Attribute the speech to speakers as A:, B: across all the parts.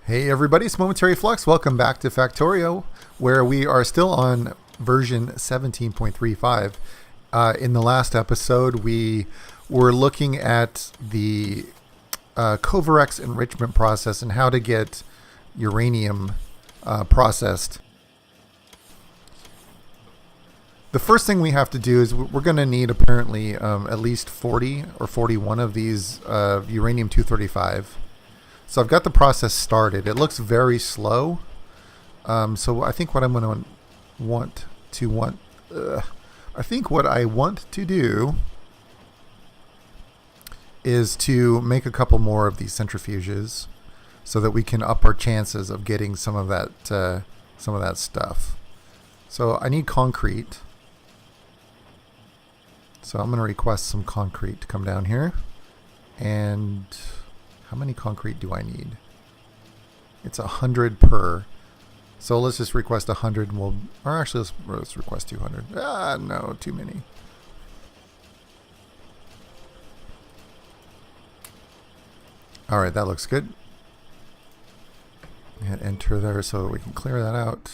A: Hey everybody, it's Momentary Flux. Welcome back to Factorio, where we are still on version 17.35. In the last episode, we were looking at the Covarex enrichment process and how to get uranium processed. The first thing we have to do is we're going to need apparently at least 40 or 41 of these uranium-235. So I've got the process started. It looks very slow. So I think what I'm going to I think what I want to do is to make a couple more of these centrifuges so that we can up our chances of getting some of that stuff. So I need concrete. So I'm going to request some concrete to come down here. And how many concrete do I need? It's 100 per. So let's just request 100 and let's request 200. No, too many. All right, that looks good. Hit enter there so we can clear that out.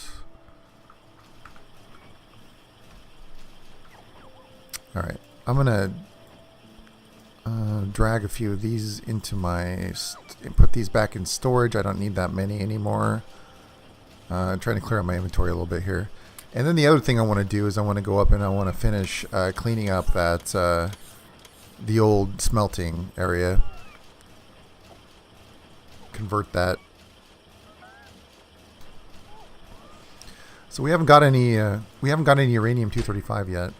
A: All right, I'm gonna drag a few of these into put these back in storage. I don't need that many anymore. I'm trying to clear out my inventory a little bit here. And then the other thing I want to do is I want to go up and I want to finish cleaning up the old smelting area. Convert that. So we haven't got any uranium-235 yet.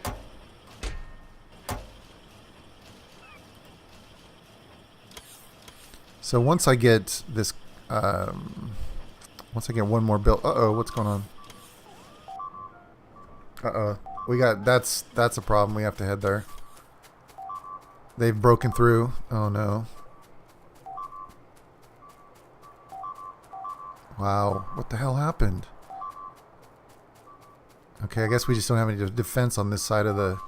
A: So once I get this, once I get one more built, what's going on? That's a problem. We have to head there. They've broken through. Oh no. Wow, what the hell happened? Okay, I guess we just don't have any defense on this side of the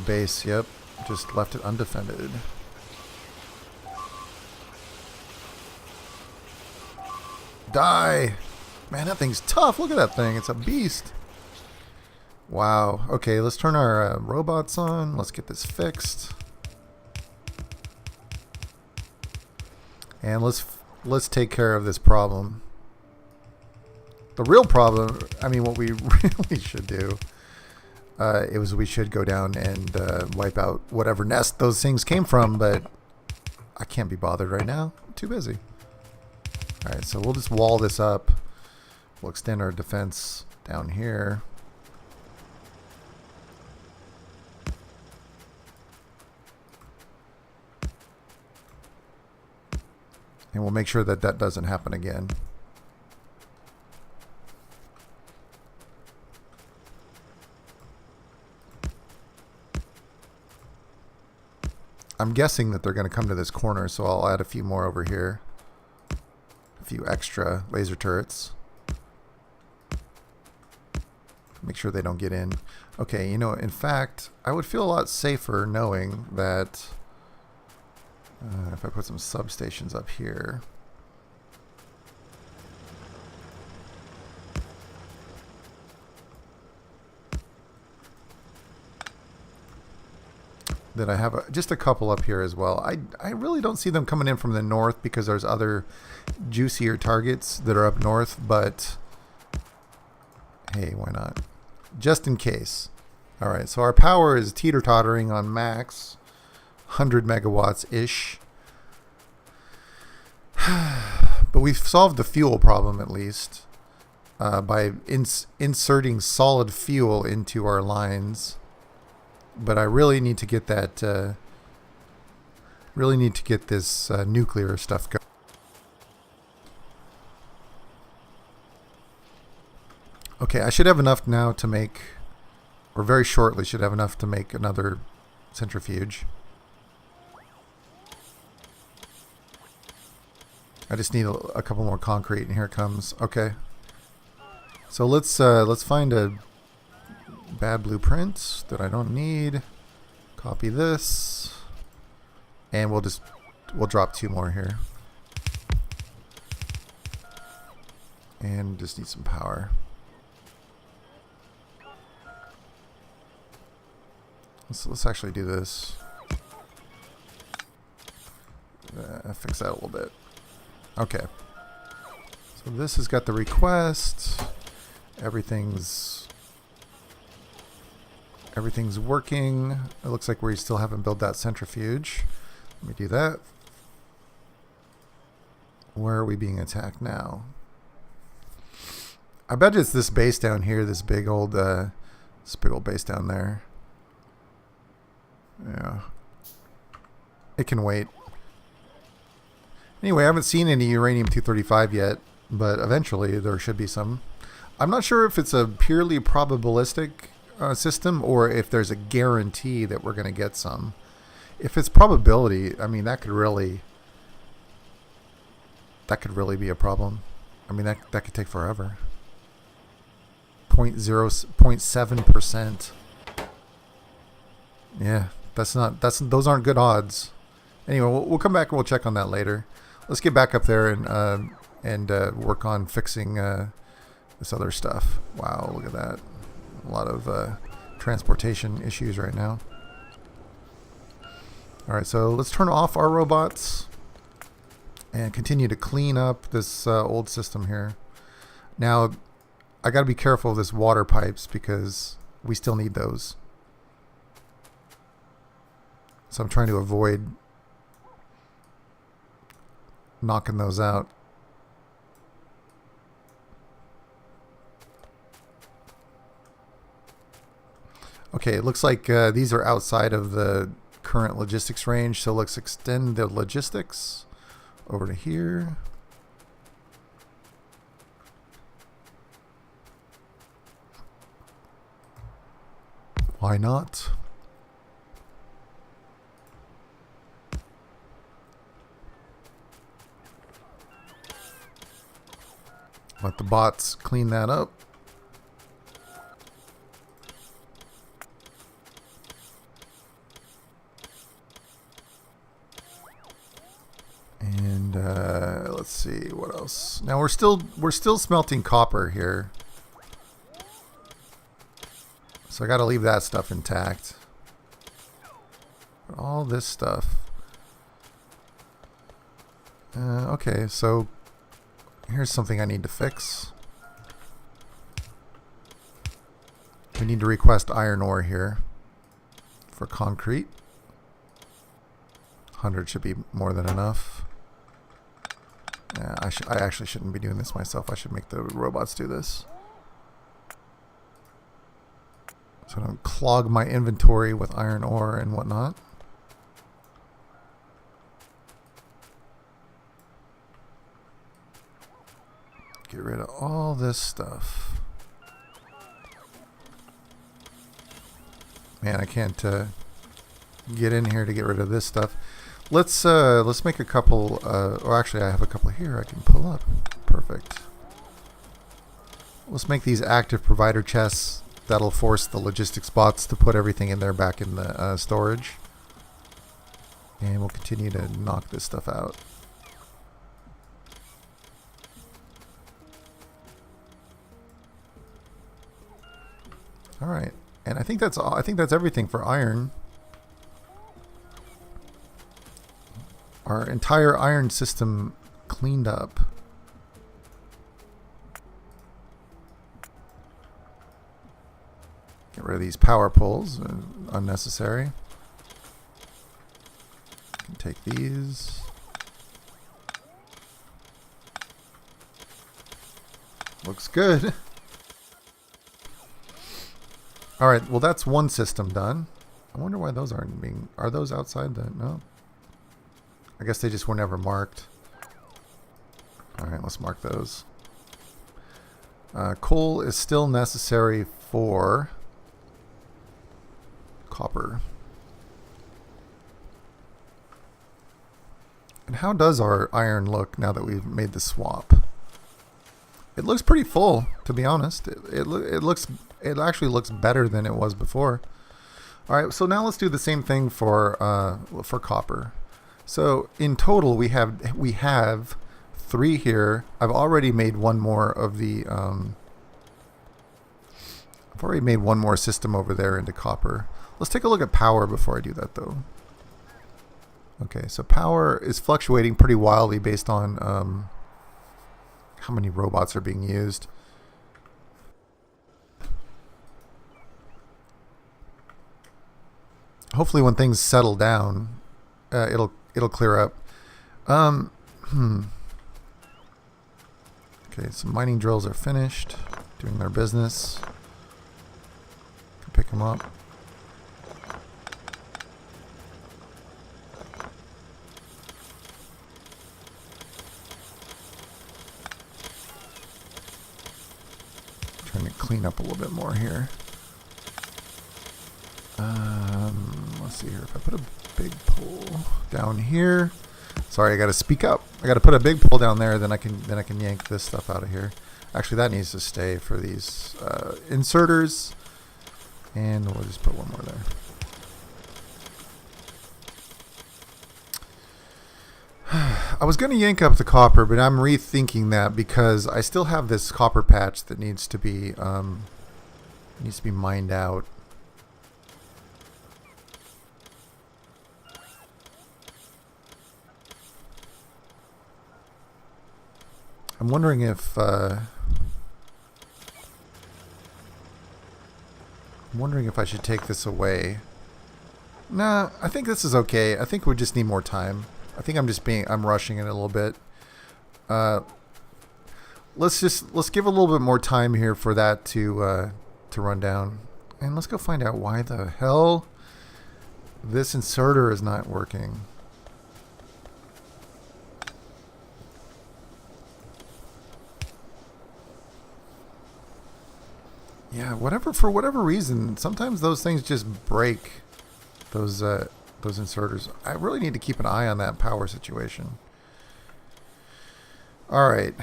A: base. Yep. Just left it undefended. Die! Man, that thing's tough. Look at that thing. It's a beast. Wow. Okay, let's turn our robots on. Let's get this fixed. And let's take care of this problem. The real problem, I mean, what we really should do we should go down and wipe out whatever nest those things came from, but I can't be bothered right now. I'm too busy. Alright, so we'll just wall this up. We'll extend our defense down here. And we'll make sure that that doesn't happen again. I'm guessing that they're going to come to this corner, so I'll add a few more over here. A few extra laser turrets. Make sure they don't get in. Okay, you know, in fact, I would feel a lot safer knowing that if I put some substations up here. That I have just a couple up here as well. I really don't see them coming in from the north because there's other juicier targets that are up north, but hey, why not? Just in case. All right, so our power is teeter-tottering on max, 100 megawatts-ish. But we've solved the fuel problem at least by inserting solid fuel into our lines. But I really need to get that. Really need to get this nuclear stuff going. Okay, I should have enough now to make, or very shortly should have enough to make another centrifuge. I just need a couple more concrete, and here it comes. Okay, so let's find a bad blueprint that I don't need. Copy this, and we'll we'll drop 2 more here. And just need some power. Let's actually do this. Fix that a little bit. Okay. So this has got the request. Everything's working. It looks like we still haven't built that centrifuge. Let me do that. Where are we being attacked now? I bet it's this base down here, this big old base down there. Yeah. It can wait. Anyway, I haven't seen any uranium-235 yet, but eventually there should be some. I'm not sure if it's a purely probabilistic system or if there's a guarantee that we're going to get some. If it's probability, I mean, that could really be a problem. I mean, that could take forever. 0.7%. Yeah, those aren't good odds. Anyway, we'll come back and we'll check on that later. Let's get back up there and work on fixing this other stuff. Wow, look at that. A lot of transportation issues right now. Alright, so let's turn off our robots and continue to clean up this old system here. Now, I got to be careful of this water pipes because we still need those. So I'm trying to avoid knocking those out. Okay, it looks like these are outside of the current logistics range, so let's extend the logistics over to here. Why not? Let the bots clean that up. And let's see what else. Now we're still smelting copper here, so I got to leave that stuff intact. All this stuff. Okay, so here's something I need to fix. We need to request iron ore here for concrete. 100 should be more than enough. I actually shouldn't be doing this myself. I should make the robots do this, so I don't clog my inventory with iron ore and whatnot. Get rid of all this stuff. Man, I can't get in here to get rid of this stuff. Let's make a couple. Or actually, I have a couple here I can pull up. Perfect. Let's make these active provider chests. That'll force the logistics bots to put everything in there back in the storage. And we'll continue to knock this stuff out. All right, and I think that's all. I think that's everything for iron. Our entire iron system cleaned up. Get rid of these power poles, unnecessary. Can take these. Looks good. All right, well that's one system done. I wonder why those aren't being... Are those outside the... No. I guess they just were never marked. All right, let's mark those. Coal is still necessary for copper. And how does our iron look now that we've made the swap? It looks pretty full, to be honest. It actually looks better than it was before. All right, so now let's do the same thing for copper. So in total, we have 3 here. I've already made one more of the. I've already made one more system over there into copper. Let's take a look at power before I do that, though. Okay, so power is fluctuating pretty wildly based on how many robots are being used. Hopefully, when things settle down, it'll clear up. Okay, some mining drills are finished, doing their business. Can pick them up. Trying to clean up a little bit more here. Let's see here. If I put a big pole down here, sorry, I got to speak up. I got to put a big pole down there, then I can yank this stuff out of here. Actually, that needs to stay for these inserters, and we'll just put one more there. I was going to yank up the copper, but I'm rethinking that because I still have this copper patch that needs to be mined out. I'm wondering if I should take this away. Nah, I think this is okay. I think we just need more time. I think I'm rushing it a little bit. Let's give a little bit more time here for that to run down, and let's go find out why the hell this inserter is not working. Yeah, for whatever reason, sometimes those things just break. Those inserters. I really need to keep an eye on that power situation. All right.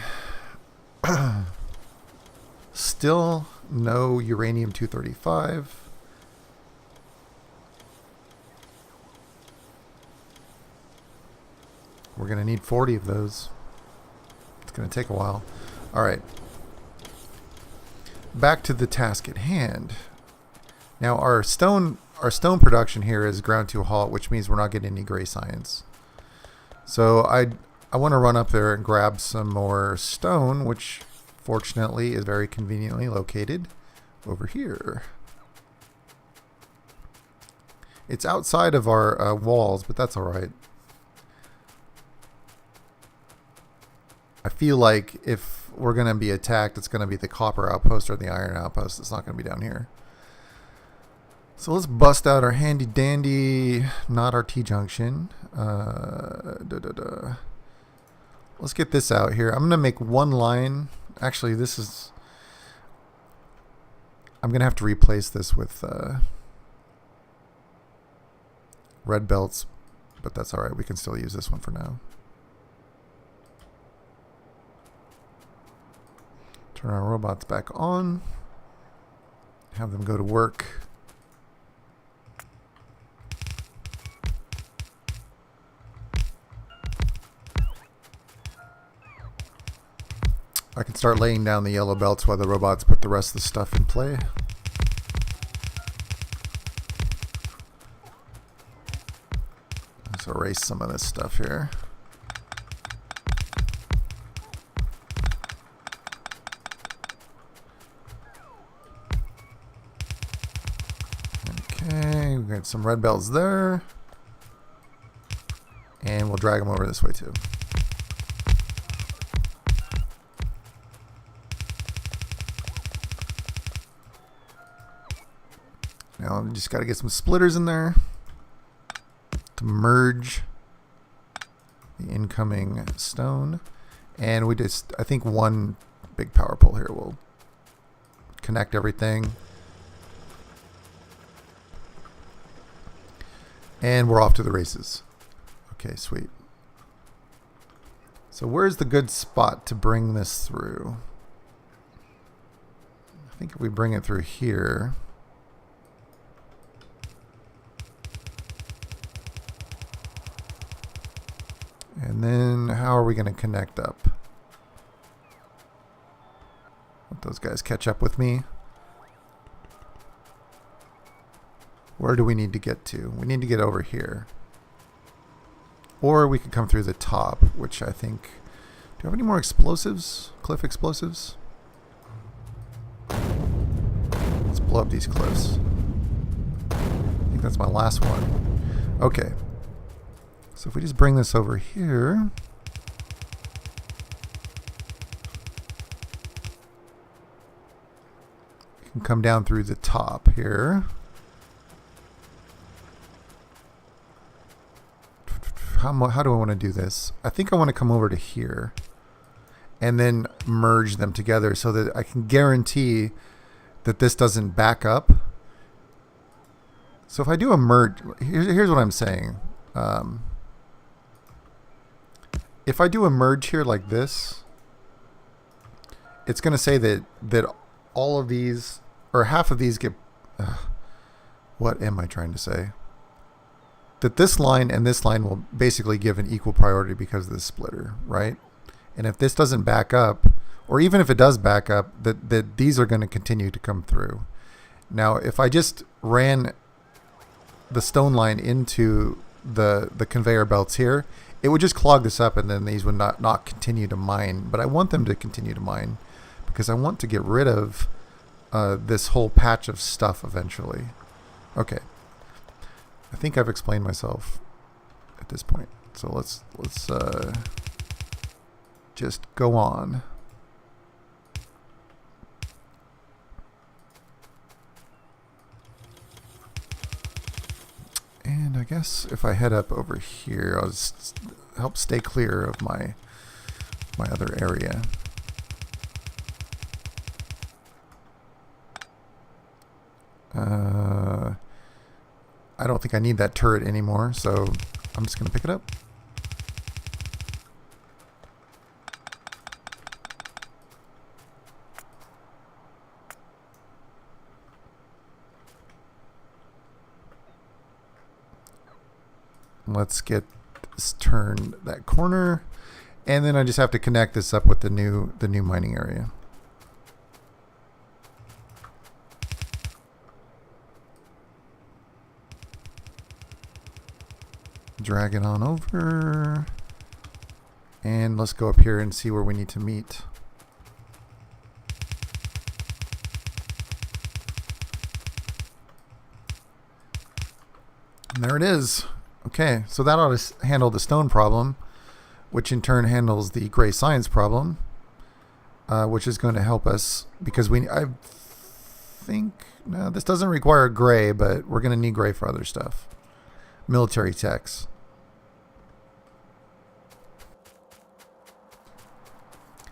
A: Still no uranium-235. We're going to need 40 of those. It's going to take a while. All right. Back to the task at hand. Now our stone production here is ground to a halt, which means we're not getting any gray science. So I want to run up there and grab some more stone, which fortunately is very conveniently located over here. It's outside of our walls, but that's all right. I feel like if we're going to be attacked, it's going to be the copper outpost or the iron outpost. It's not going to be down here. So let's bust out our handy dandy, not our T-junction. Let's get this out here. I'm going to make one line. Actually, I'm going to have to replace this with red belts, but that's all right. We can still use this one for now. Turn our robots back on. Have them go to work. I can start laying down the yellow belts while the robots put the rest of the stuff in play. Let's erase some of this stuff here. Okay, we've got some red belts there. And we'll drag them over this way too. Now I've just got to get some splitters in there to merge the incoming stone. And I think one big power pole here will connect everything. And we're off to the races. Okay, sweet. So where's the good spot to bring this through? I think if we bring it through here. And then how are we going to connect up? Let those guys catch up with me. Where do we need to get to? We need to get over here. Or we could come through the top, which I think... Do you have any more explosives? Cliff explosives? Let's blow up these cliffs. I think that's my last one. Okay. So if we just bring this over here... We can come down through the top here. How do I want to do this? I think I want to come over to here and then merge them together so that I can guarantee that this doesn't back up. So if I do a merge, here's what I'm saying. If I do a merge here like this, it's going to say that all of these, or half of these get... what am I trying to say? That this line and this line will basically give an equal priority because of this splitter, right? And if this doesn't back up, or even if it does back up, that these are going to continue to come through. Now, if I just ran the stone line into the conveyor belts here, it would just clog this up and then these would not continue to mine. But I want them to continue to mine because I want to get rid of this whole patch of stuff eventually. Okay. I think I've explained myself at this point. So let's just go on. And I guess if I head up over here, I'll just help stay clear of my other area. I don't think I need that turret anymore, so I'm just going to pick it up. Let's get this turned that corner, and then I just have to connect this up with the new mining area. Drag it on over, and let's go up here and see where we need to meet. And there it is. Okay, so that ought to handle the stone problem, which in turn handles the gray science problem, which is going to help us because I think, no, this doesn't require gray, but we're going to need gray for other stuff. Military techs.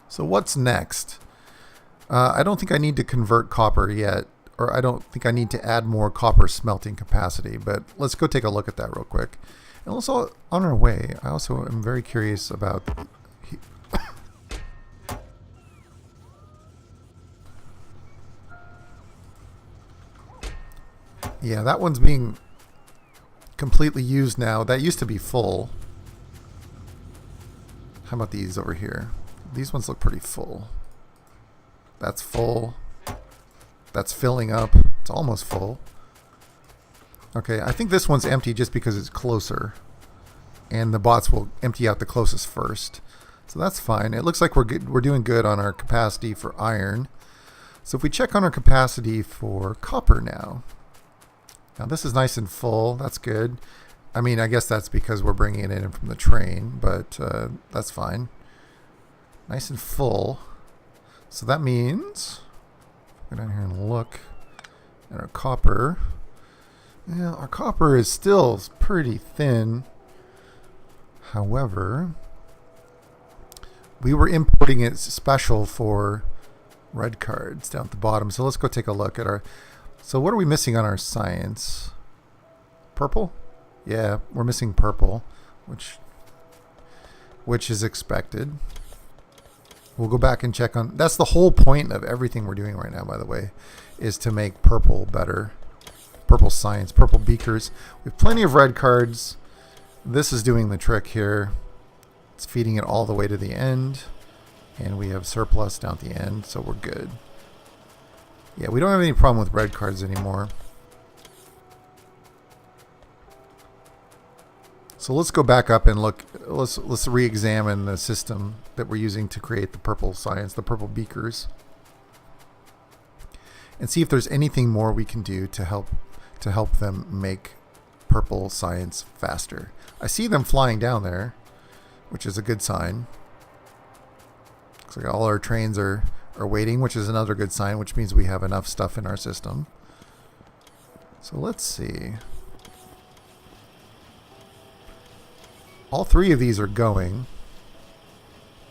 A: So what's next? I don't think I need to convert copper yet, or I don't think I need to add more copper smelting capacity, but let's go take a look at that real quick. And also, on our way, I also am very curious about... Yeah, that one's being completely used now. That used to be full. How about these over here? These ones look pretty full. That's full. That's filling up. It's almost full. Okay, I think this one's empty just because it's closer. And the bots will empty out the closest first. So that's fine. It looks like we're doing good on our capacity for iron. So if we check on our capacity for copper now. Now this is nice and full. That's good. I mean, I guess that's because we're bringing it in from the train, but that's fine. Nice and full. So that means, go down here and look at our copper. Yeah, our copper is still pretty thin. However, we were importing it special for red cards down at the bottom. So let's go take a look at our... So what are we missing on our science? Purple? Yeah, we're missing purple, which is expected. We'll go back and check on... That's the whole point of everything we're doing right now, by the way, is to make purple better. Purple science, purple beakers. We have plenty of red cards. This is doing the trick here. It's feeding it all the way to the end. And we have surplus down at the end, so we're good. Yeah, we don't have any problem with red cards anymore. So let's go back up and look. Let's re-examine the system that we're using to create the purple science, the purple beakers, and see if there's anything more we can do to help them make purple science faster. I see them flying down there, which is a good sign. Looks like all our trains are waiting, which is another good sign, which means we have enough stuff in our system. So let's see. All three of these are going.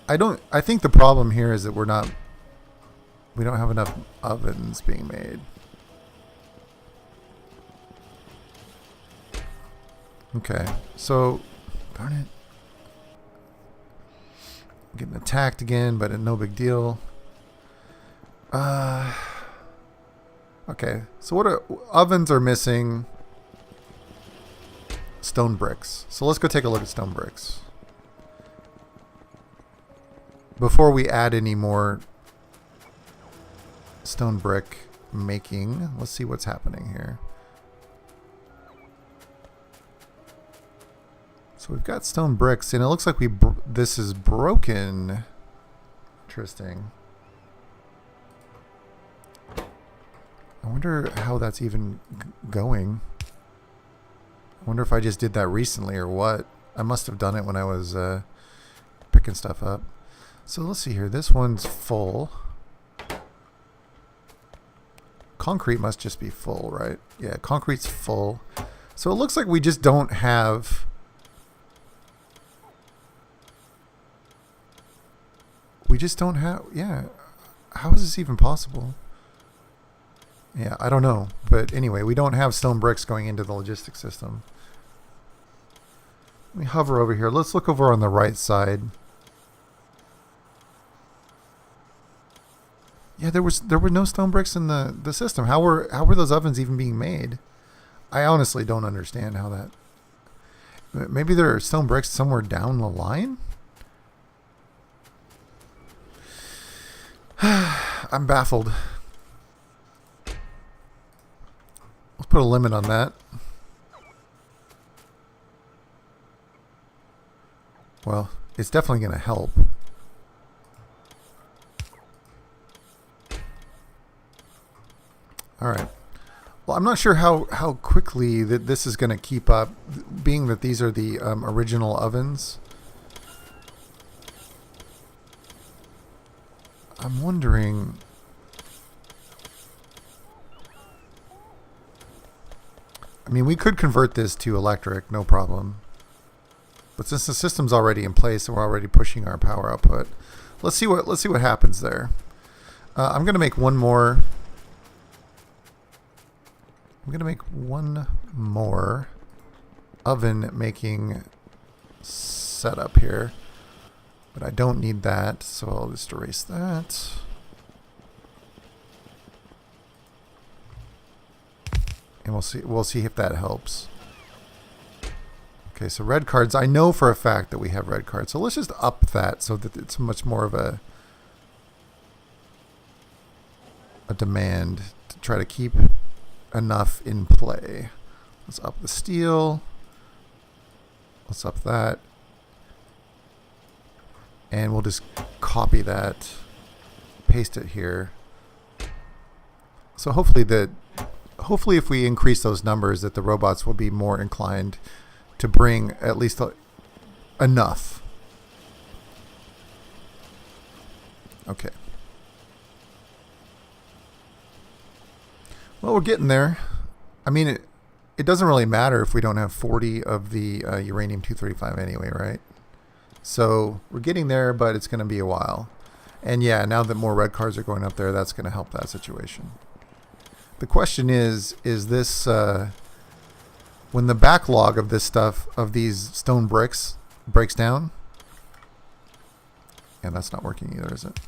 A: I think the problem here is that we don't have enough ovens being made. Okay, so darn it. I'm getting attacked again, but no big deal. Okay, so ovens are missing stone bricks. So let's go take a look at stone bricks. Before we add any more stone brick making, let's see what's happening here. So we've got stone bricks, and it looks like this is broken. Interesting. I wonder how that's even going. I wonder if I just did that recently or what. I must have done it when I was picking stuff up. So let's see here. This one's full. Concrete must just be full, right? Yeah, concrete's full. So it looks like we just don't have... We just don't have... Yeah. How is this even possible? Yeah, I don't know. But anyway, we don't have stone bricks going into the logistics system. Let me hover over here. Let's look over on the right side. Yeah, there were no stone bricks in the system. How were those ovens even being made? I honestly don't understand how that... Maybe there are stone bricks somewhere down the line? I'm baffled. Let's put a limit on that. Well, it's definitely going to help. All right. Well, I'm not sure how quickly that this is going to keep up, being that these are the original ovens. I'm wondering... I mean, we could convert this to electric, no problem. But since the system's already in place and we're already pushing our power output, let's see what happens there. I'm going to make one more. I'm going to make one more oven making setup here, but I don't need that, so I'll just erase that. And we'll see if that helps. Okay, so red cards. I know for a fact that we have red cards. So let's just up that so that it's much more of a demand to try to keep enough in play. Let's up the steel. Let's up that. And we'll just copy that, paste it here. So hopefully if we increase those numbers, that the robots will be more inclined to bring at least enough. Okay. Well, we're getting there. I mean, it doesn't really matter if we don't have 40 of the uranium-235 anyway, right? So we're getting there, but it's going to be a while. And yeah, now that more red cards are going up there, that's going to help that situation. The question is this, when the backlog of this stuff, of these stone bricks, breaks down, and that's not working either, is it?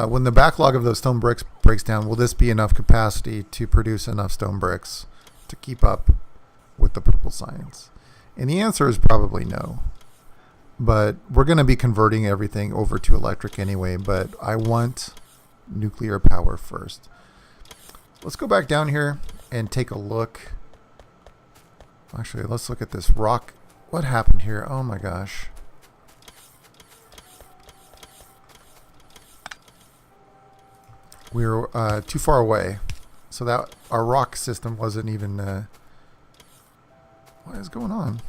A: When the backlog of those stone bricks breaks down, will this be enough capacity to produce enough stone bricks to keep up with the purple science? And the answer is probably no. But we're going to be converting everything over to electric anyway, but I want nuclear power first. Let's go back down here and take a look. Actually, let's look at this rock. What happened here? Oh my gosh. We were too far away. So that our rock system wasn't even... what is going on?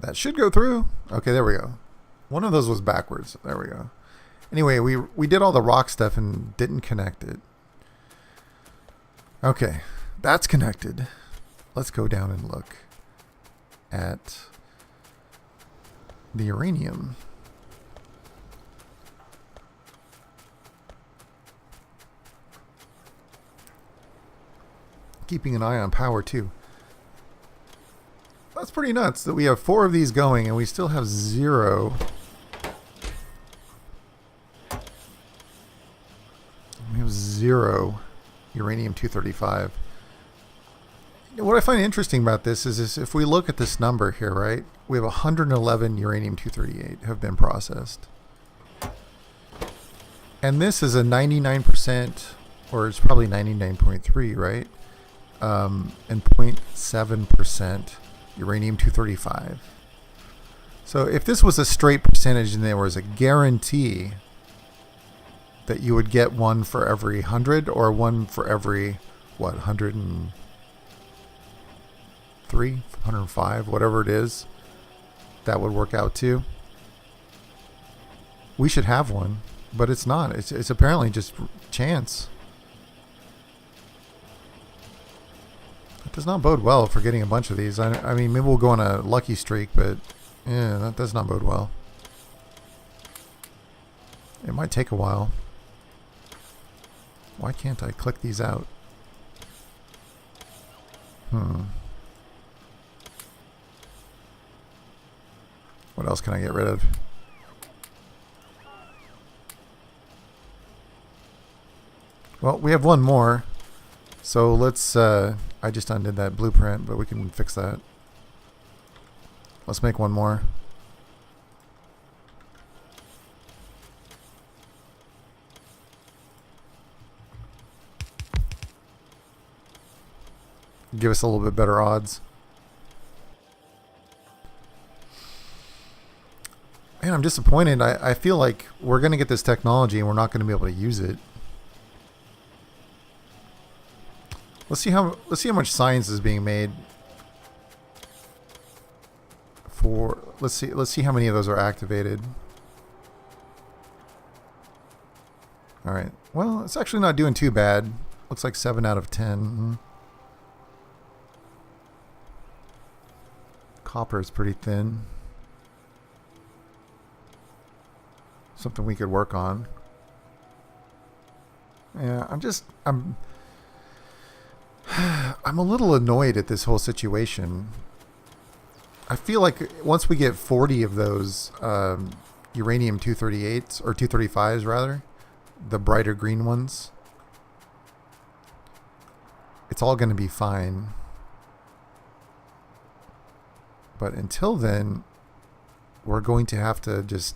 A: That should go through. Okay, there we go. One of those was backwards. There we go. Anyway, we did all the rock stuff and didn't connect it. Okay, that's connected. Let's go down and look at the uranium. Keeping an eye on power too. That's pretty nuts that we have 4 of these going and we still have 0. We have 0 uranium-235. What I find interesting about this is if we look at this number here, right? We have 111 uranium-238 have been processed. And this is a 99%, or it's probably 99.3, right? And 0.7% uranium-235. So if this was a straight percentage and there was a guarantee that you would get one for every 100 or one for every, what, 103, 105, whatever it is, that would work out to. We should have one, but it's not. It's apparently just chance. It does not bode well for getting a bunch of these. I mean, maybe we'll go on a lucky streak, but yeah, that does not bode well. It might take a while. Why can't I click these out? What else can I get rid of? Well, we have one more. So let's, I just undid that blueprint, but we can fix that. Let's make one more. Give us a little bit better odds. Man, I'm disappointed. I feel like we're going to get this technology and we're not going to be able to use it. Let's see how much science is being made for. Let's see how many of those are activated. All right. Well, it's actually not doing too bad. Looks like 7 out of 10. Copper is pretty thin. Something we could work on. Yeah, I'm a little annoyed at this whole situation. I feel like once we get 40 of those uranium-238s, or 235s rather, the brighter green ones, it's all going to be fine. But until then, we're going to have to just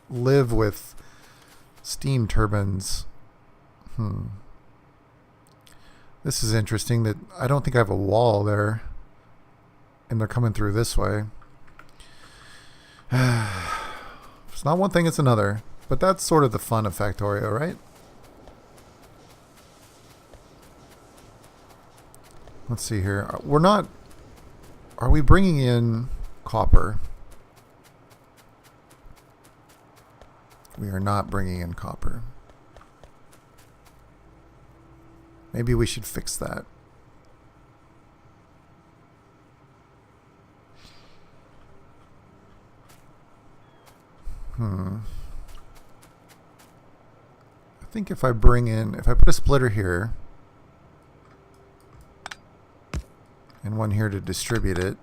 A: live with steam turbines. This is interesting that I don't think I have a wall there. And they're coming through this way. It's not one thing, it's another. But that's sort of the fun of Factorio, right? Let's see here. We're not... Are we bringing in copper? We are not bringing in copper. Maybe we should fix that. I think if I put a splitter here and one here to distribute it,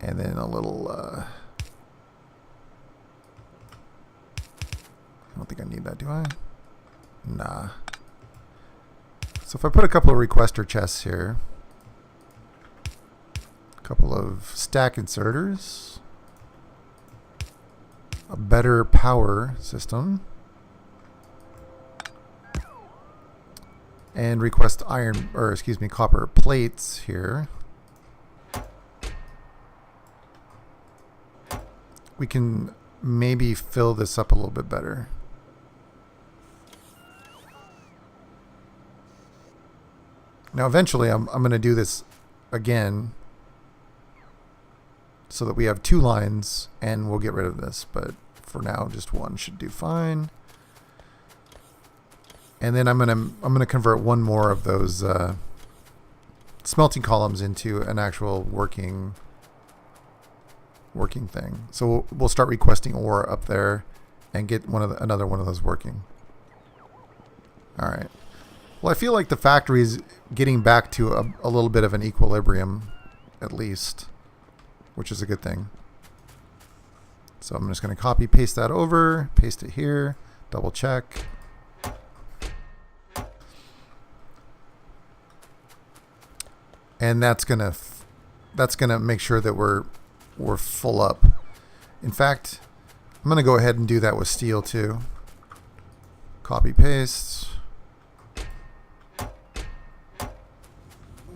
A: and then a little, I don't think I need that, do I? Nah. So if I put a couple of requester chests here, a couple of stack inserters, a better power system, and request iron, or excuse me, copper plates here, we can maybe fill this up a little bit better. Now eventually I'm going to do this again so that we have 2 lines and we'll get rid of this, but for now just 1 should do fine. And then I'm gonna convert 1 more of those smelting columns into an actual working thing. So we'll start requesting ore up there and get another one of those working. All right. Well, I feel like the factory is getting back to a little bit of an equilibrium, at least, which is a good thing. So I'm just going to copy paste that over, paste it here, double check. And that's gonna make sure that we're full up. In fact, I'm gonna go ahead and do that with steel too. Copy paste.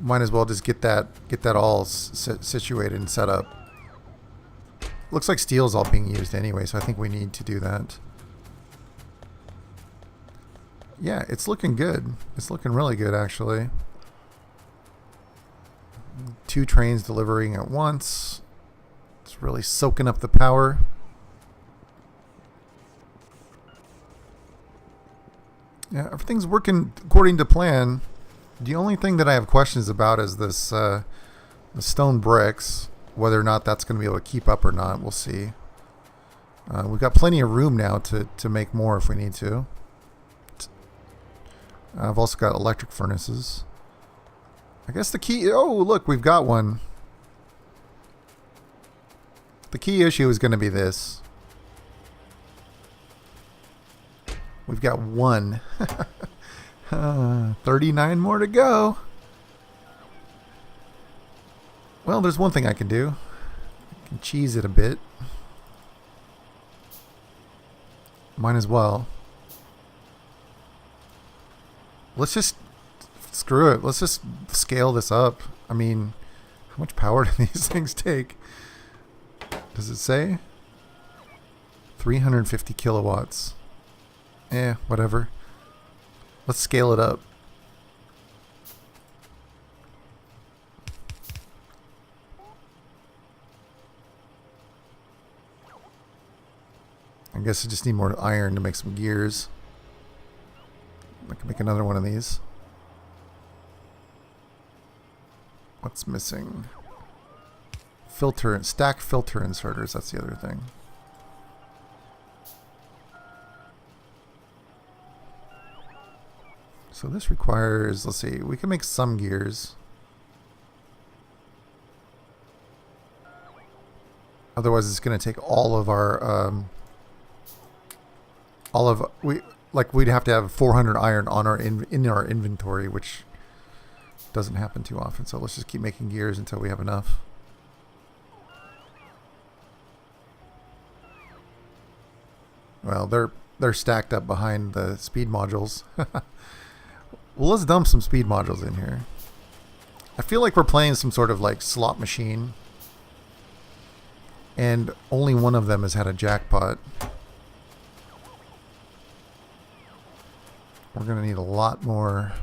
A: Might as well just get that all situated and set up. Looks like steel is all being used anyway, so I think we need to do that. Yeah, it's looking good. It's looking really good actually. 2 trains delivering at once. It's really soaking up the power. Yeah, everything's working according to plan. The only thing that I have questions about is this the stone bricks, whether or not that's going to be able to keep up or not. We'll see. We've got plenty of room now to make more if we need to. I've also got electric furnaces. I guess the key... Oh, look, we've got one. The key issue is going to be this. We've got 1. 39 more to go. Well, there's one thing I can do. I can cheese it a bit. Might as well. Let's just... Screw it. Let's just scale this up. I mean, how much power do these things take? Does it say? 350 kilowatts. Whatever. Let's scale it up. I guess I just need more iron to make some gears. I can make another one of these. What's missing? Stack filter inserters, that's the other thing. So this requires, let's see, we can make some gears. Otherwise it's going to take all of our, we'd have to have 400 iron on in our inventory, which doesn't happen too often. So let's just keep making gears until we have enough. Well, they're stacked up behind the speed modules. Well, let's dump some speed modules in here. I feel like we're playing some sort of like slot machine, and only one of them has had a jackpot. We're gonna need a lot more.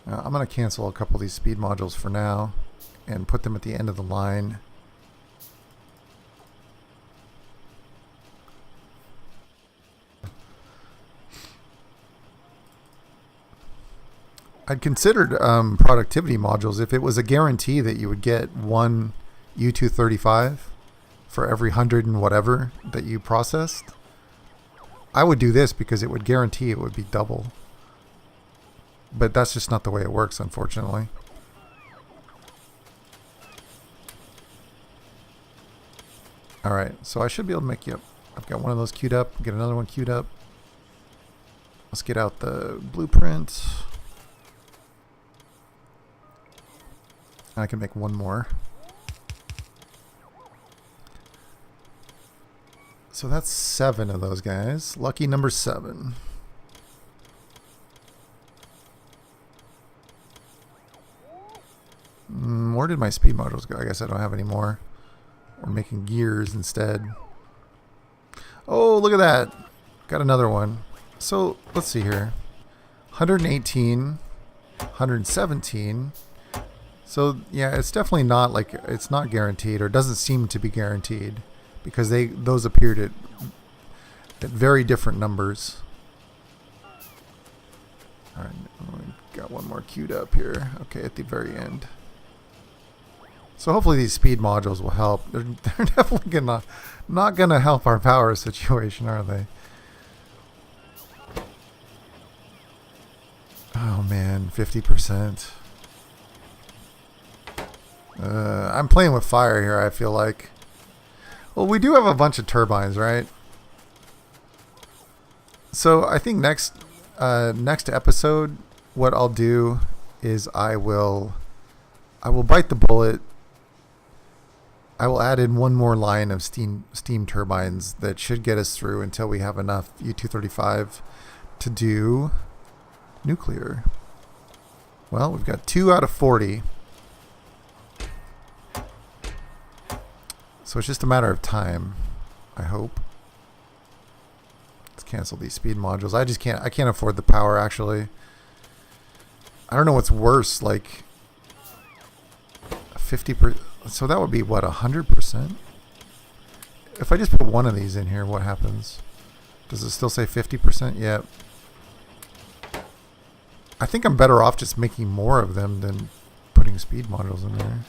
A: I'm going to cancel a couple of these speed modules for now and put them at the end of the line. I'd considered productivity modules if it was a guarantee that you would get 1 U235 for every 100 and whatever that you processed. I would do this because it would guarantee it would be double. But that's just not the way it works, unfortunately. All right, so I should be able to make, yep, I've got one of those queued up, get another one queued up. Let's get out the blueprint. I can make one more. So that's 7 of those guys. Lucky number 7. Where did my speed modules go? I guess I don't have any more. We're making gears instead. Oh, look at that. Got another one. So let's see here. 118, 117. So yeah, it's definitely not like, it's not guaranteed, or doesn't seem to be guaranteed, because those appeared at very different numbers. All right, got one more queued up here. Okay, at the very end. So hopefully these speed modules will help. They're definitely not gonna help our power situation, are they? Oh man, 50%. I'm playing with fire here, I feel like. Well, we do have a bunch of turbines, right? So I think next episode, what I'll do is I will bite the bullet. I will add in one more line of steam turbines that should get us through until we have enough U-235 to do nuclear. Well, we've got 2 out of 40. So it's just a matter of time, I hope. Let's cancel these speed modules. I can't afford the power, actually. I don't know what's worse, like 50%. So that would be what, 100%? If I just put one of these in here, what happens? Does it still say 50%? Yep. I think I'm better off just making more of them than putting speed modules in there.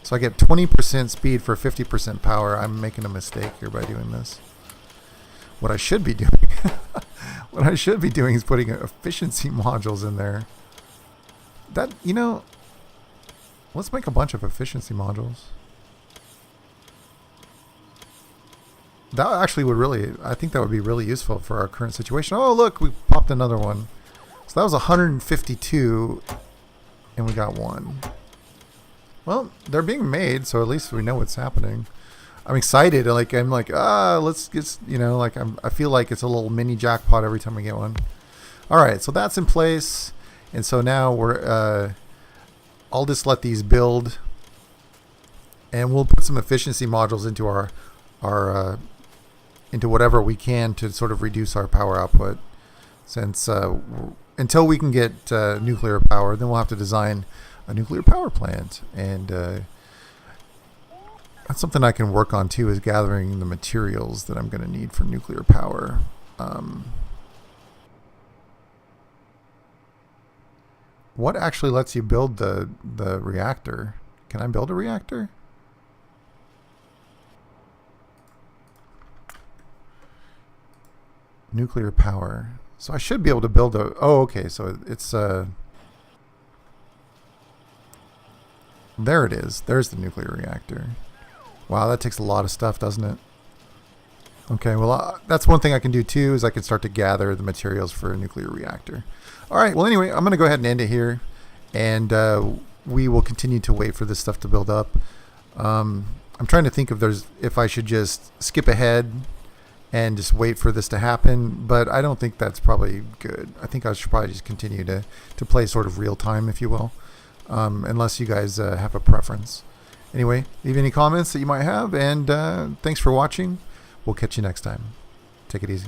A: So I get 20% speed for 50% power. I'm making a mistake here by doing this. What I should be doing, what I should be doing is putting efficiency modules in there. That, you know, let's make a bunch of efficiency modules. That actually would really, I think that would be really useful for our current situation. Oh, look, we popped another one. So that was 152, and we got one. Well, they're being made, so at least we know what's happening. I'm excited. I'm like, let's get, you know, like I feel like it's a little mini jackpot every time we get one. All right, so that's in place, and so now we're, I'll just let these build, and we'll put some efficiency modules into our into whatever we can to sort of reduce our power output. Since until we can get nuclear power, then we'll have to design a nuclear power plant, and that's something I can work on too, is gathering the materials that I'm going to need for nuclear power. What actually lets you build the reactor? Can I build a reactor? Nuclear power. So I should be able to build a... Oh, okay. So it's... There it is. There's the nuclear reactor. Wow, that takes a lot of stuff, doesn't it? Okay, well, that's one thing I can do too, is I can start to gather the materials for a nuclear reactor. All right, well, anyway, I'm going to go ahead and end it here, and we will continue to wait for this stuff to build up. I'm trying to think if I should just skip ahead and just wait for this to happen, but I don't think that's probably good. I think I should probably just continue to play sort of real time, if you will, unless you guys have a preference. Anyway, leave any comments that you might have, and thanks for watching. We'll catch you next time. Take it easy.